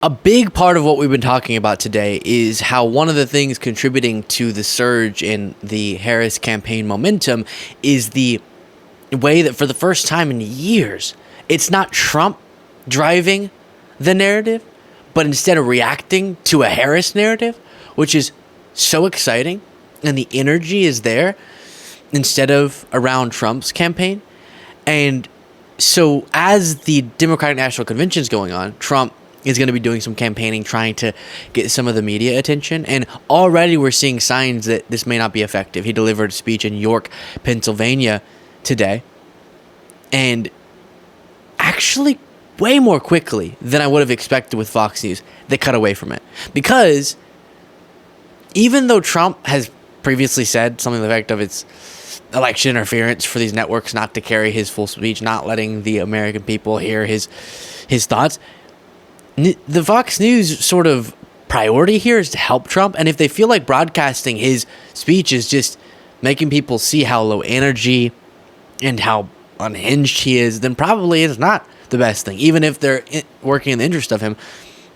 A big part of what we've been talking about today is how one of the things contributing to the surge in the Harris campaign momentum is the way that for the first time in years, it's not Trump driving the narrative, but instead of reacting to a Harris narrative, which is so exciting, and the energy is there instead of around Trump's campaign. And so as the Democratic National Convention is going on, Trump is going to be doing some campaigning, trying to get some of the media attention. And already we're seeing signs that this may not be effective. He delivered a speech in York, Pennsylvania today. And actually way more quickly than I would have expected with Fox News, they cut away from it. Because even though Trump has previously said something to the effect of it's election interference for these networks not to carry his full speech, not letting the American people hear his thoughts, the Fox News sort of priority here is to help Trump. And if they feel like broadcasting his speech is just making people see how low energy and how unhinged he is, then probably it's not the best thing, even if they're working in the interest of him,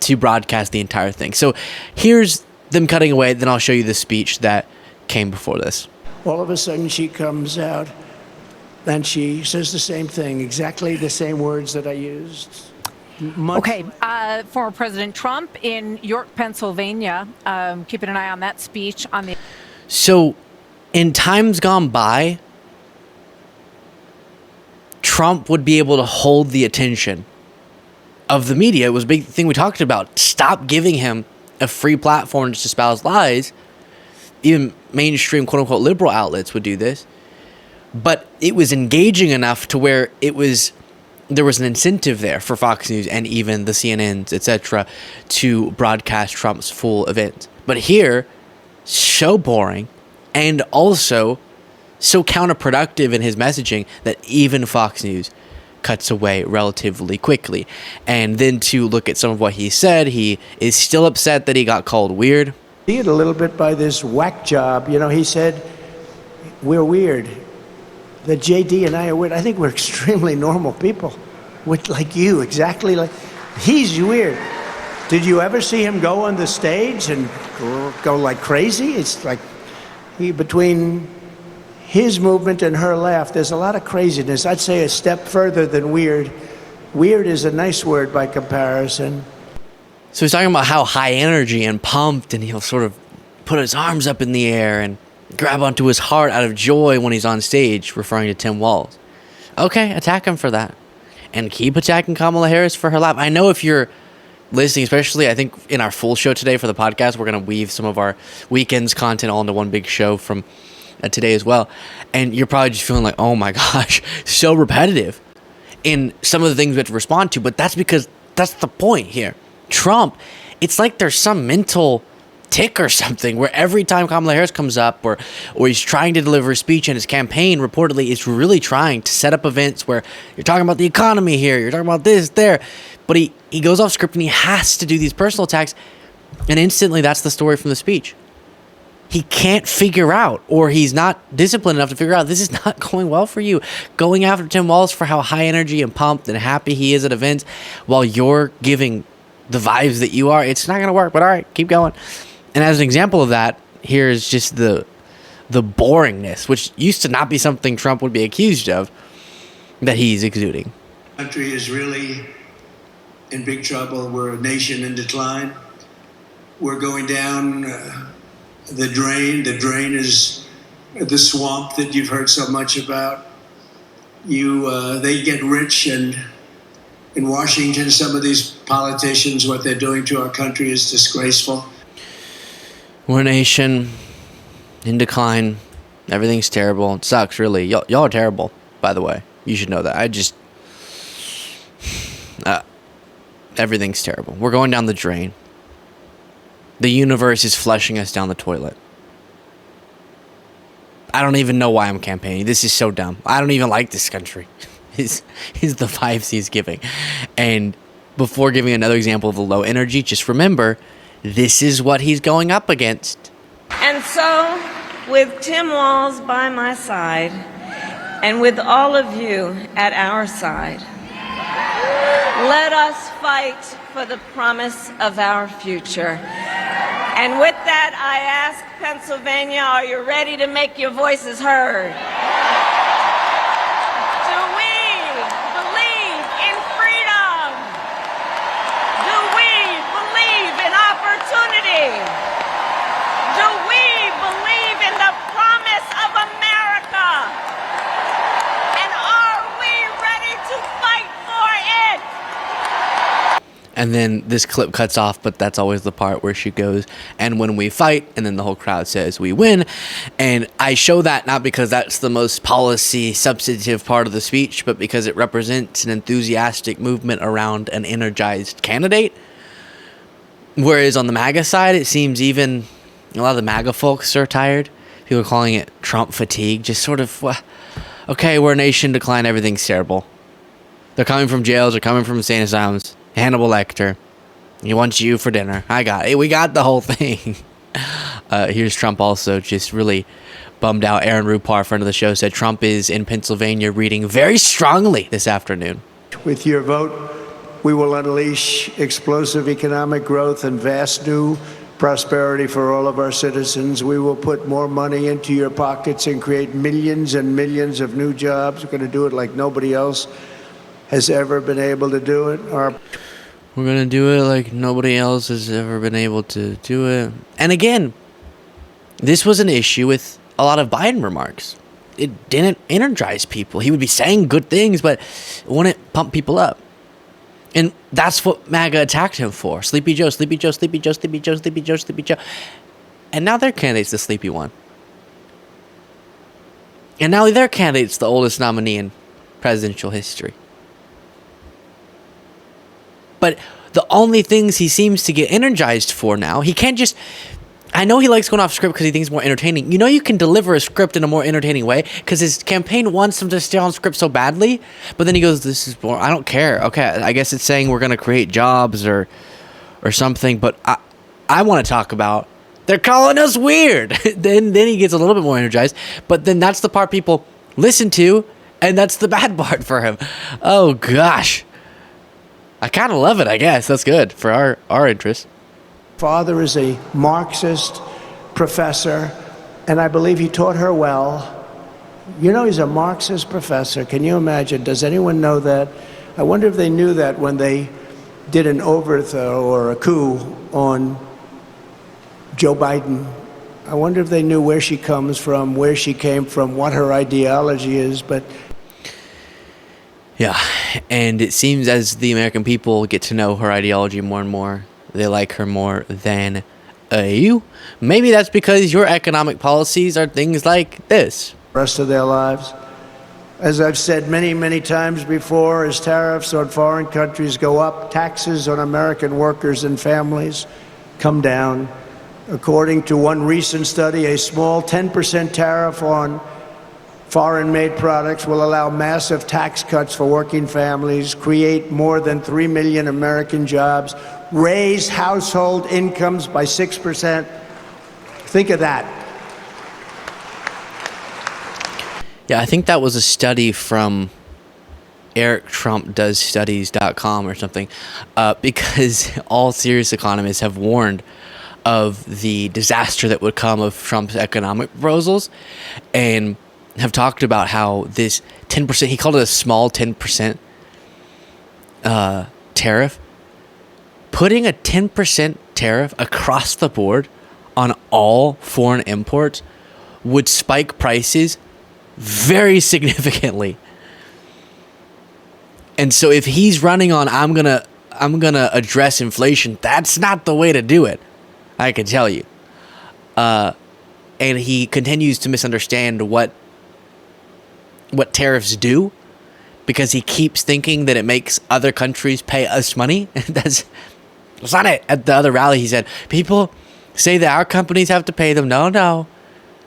to broadcast the entire thing. So here's them cutting away. Then I'll show you the speech that came before this. All of a sudden she comes out and she says the same thing, exactly the same words that I used. Former President Trump in York, Pennsylvania, keeping an eye on that speech on the... So in times gone by, Trump would be able to hold the attention of the media. It was a big thing we talked about. Stop giving him a free platform to espouse lies. Even mainstream quote-unquote liberal outlets would do this. But it was engaging enough to where there was an incentive there for Fox News and even the CNNs, etc., to broadcast Trump's full event. But here, so boring and also so counterproductive in his messaging that even Fox News cuts away relatively quickly. And then to look at some of what he said, he is still upset that he got called weird. See it a little bit by this whack job. You know, he said, we're weird. That JD and I are weird. I think we're extremely normal people, like you, exactly like. He's weird. Did you ever see him go on the stage and go like crazy? It's like between his movement and her laugh, there's a lot of craziness. I'd say a step further than weird. Weird is a nice word by comparison. So he's talking about how high energy and pumped, and he'll sort of put his arms up in the air and grab onto his heart out of joy when he's on stage, referring to Tim Walz. Okay, attack him for that. And keep attacking Kamala Harris for her laugh. I know if you're listening, especially I think in our full show today for the podcast, we're going to weave some of our weekend's content all into one big show from today as well. And you're probably just feeling like, oh my gosh, so repetitive in some of the things we have to respond to. But that's because that's the point here. Trump, it's like there's some mental tick or something where every time Kamala Harris comes up or he's trying to deliver a speech, and his campaign reportedly is really trying to set up events where you're talking about the economy here, you're talking about this, there, but he goes off script and he has to do these personal attacks, and instantly that's the story from the speech. He can't figure out, or he's not disciplined enough to figure out, this is not going well for you. Going after Tim Walz for how high energy and pumped and happy he is at events while you're giving the vibes that you are, it's not going to work, but all right, keep going. And as an example of that, here's just the boringness, which used to not be something Trump would be accused of, that he's exuding. The country is really in big trouble. We're a nation in decline. We're going down the drain. The drain is the swamp that you've heard so much about. They get rich, and in Washington, some of these politicians, what they're doing to our country is disgraceful. We're a nation in decline. Everything's terrible. It sucks, really. Y'all are terrible, by the way. You should know that. Everything's terrible. We're going down the drain. The universe is flushing us down the toilet. I don't even know why I'm campaigning. This is so dumb. I don't even like this country. Is the vibes he's giving. And before giving another example of the low energy, just remember, this is what he's going up against. And so, with Tim Walz by my side, and with all of you at our side, Let us fight for the promise of our future. And with that, I ask Pennsylvania, are you ready to make your voices heard? Do we believe in freedom? Do we believe in opportunity? Do we believe in the promise of America? And are we ready to fight for it? And then this clip cuts off, but that's always the part where she goes, and when we fight, and then the whole crowd says we win. And I show that not because that's the most policy substantive part of the speech, but because it represents an enthusiastic movement around an energized candidate. Whereas on the MAGA side, it seems even a lot of the MAGA folks are tired. People are calling it Trump fatigue, just sort of, okay, we're a nation in decline, everything's terrible. They're coming from jails, they're coming from insane asylums. Hannibal Lecter, he wants you for dinner. I got it. We got the whole thing. Here's Trump also just really bummed out. Aaron Rupar, friend of the show, said Trump is in Pennsylvania reading very strongly this afternoon. With your vote, we will unleash explosive economic growth and vast new prosperity for all of our citizens. We will put more money into your pockets and create millions and millions of new jobs. We're going to do it like nobody else has ever been able to do it. We're going to do it like nobody else has ever been able to do it. And again, this was an issue with a lot of Biden remarks. It didn't energize people. He would be saying good things, but it wouldn't pump people up. And that's what MAGA attacked him for. Sleepy Joe, Sleepy Joe, Sleepy Joe, Sleepy Joe, Sleepy Joe, Sleepy Joe. And now their candidate's the sleepy one. And now their candidate's the oldest nominee in presidential history. But the only things he seems to get energized for now, he can't just... I know he likes going off script because he thinks it's more entertaining. You know you can deliver a script in a more entertaining way because his campaign wants him to stay on script so badly. But then he goes, this is more... I don't care. Okay, I guess it's saying we're going to create jobs or something. But I want to talk about... They're calling us weird. then he gets a little bit more energized. But then that's the part people listen to. And that's the bad part for him. Oh, gosh. I kind of love it, I guess. That's good for our interest. Father is a Marxist professor, and I believe he taught her well. You know, he's a Marxist professor. Can you imagine? Does anyone know that? I wonder if they knew that when they did an overthrow or a coup on Joe Biden. I wonder if they knew where she comes from, where she came from, what her ideology is, but... Yeah, and it seems as the American people get to know her ideology more and more, they like her more than you. Maybe that's because your economic policies are things like this. Rest of their lives. As I've said many, many times before, as tariffs on foreign countries go up, taxes on American workers and families come down. According to one recent study, a small 10% tariff on foreign-made products will allow massive tax cuts for working families, create more than 3 million American jobs, raise household incomes by 6%. Think of that. Yeah, I think that was a study from EricTrumpDoesStudies.com or something, because all serious economists have warned of the disaster that would come of Trump's economic proposals, and have talked about how this 10%, he called it a small 10% tariff. Putting a 10% tariff across the board on all foreign imports would spike prices very significantly. And so if he's running on, I'm gonna address inflation, that's not the way to do it. I can tell you. And he continues to misunderstand what tariffs do, because he keeps thinking that it makes other countries pay us money. That's not it. At the other rally, he said, people say that our companies have to pay them. No.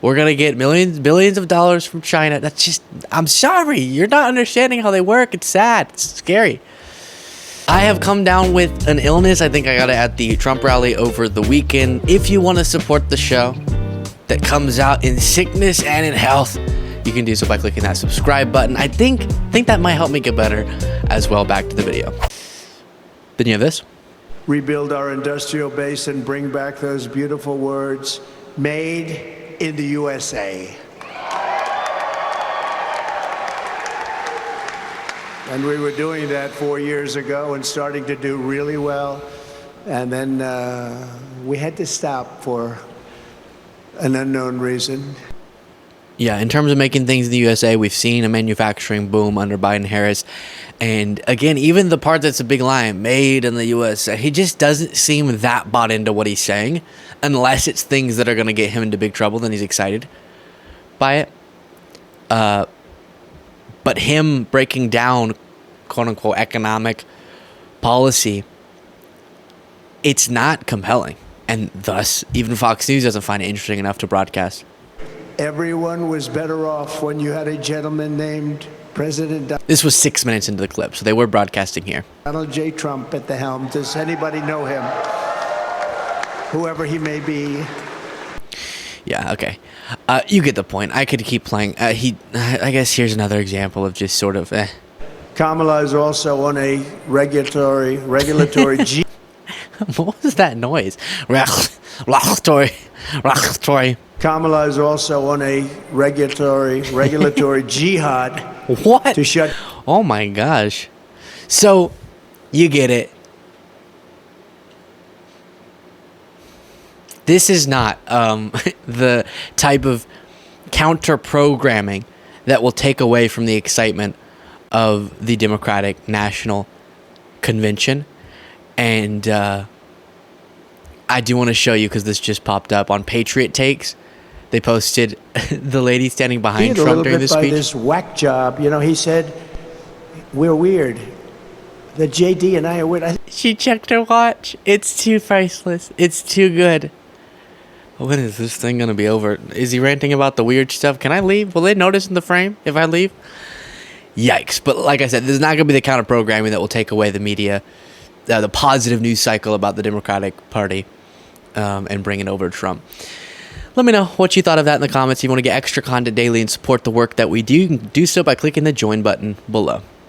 We're going to get billions of dollars from China. That's just, I'm sorry. You're not understanding how they work. It's sad. It's scary. I have come down with an illness. I think I got it at the Trump rally over the weekend. If you want to support the show that comes out in sickness and in health, you can do so by clicking that subscribe button. I think that might help me get better as well. Back to the video. Then you have this. Rebuild our industrial base and bring back those beautiful words, made in the USA. And we were doing that 4 years ago and starting to do really well. And then we had to stop for an unknown reason. Yeah, in terms of making things in the USA, we've seen a manufacturing boom under Biden-Harris. And again, even the part that's a big line, made in the USA, he just doesn't seem that bought into what he's saying. Unless it's things that are going to get him into big trouble, then he's excited by it. But him breaking down, quote-unquote, economic policy, it's not compelling. And thus, even Fox News doesn't find it interesting enough to broadcast. Everyone was better off when you had a gentleman named President This was 6 minutes into the clip, so they were broadcasting here. Donald J. Trump at the helm. Does anybody know him? Whoever he may be. Yeah, okay. You get the point. I could keep playing. I guess here's another example of just sort of Kamala is also on a regulatory G. What was that noise? Regulatory. Kamala is also on a regulatory jihad. What? To shut. Oh my gosh. So, you get it. This is not the type of counter-programming that will take away from the excitement of the Democratic National Convention. And I do want to show you, because this just popped up on Patriot Takes. They posted the lady standing behind Trump during the by speech. this whack job. You know, he said, we're weird. The JD and I are weird. She checked her watch. It's too priceless. It's too good. When is this thing going to be over? Is he ranting about the weird stuff? Can I leave? Will they notice in the frame if I leave? Yikes. But like I said, there's not going to be the counter programming that will take away the media, the positive news cycle about the Democratic Party, and bring it over to Trump. Let me know what you thought of that in the comments. If you want to get extra content daily and support the work that we do, you can do so by clicking the join button below.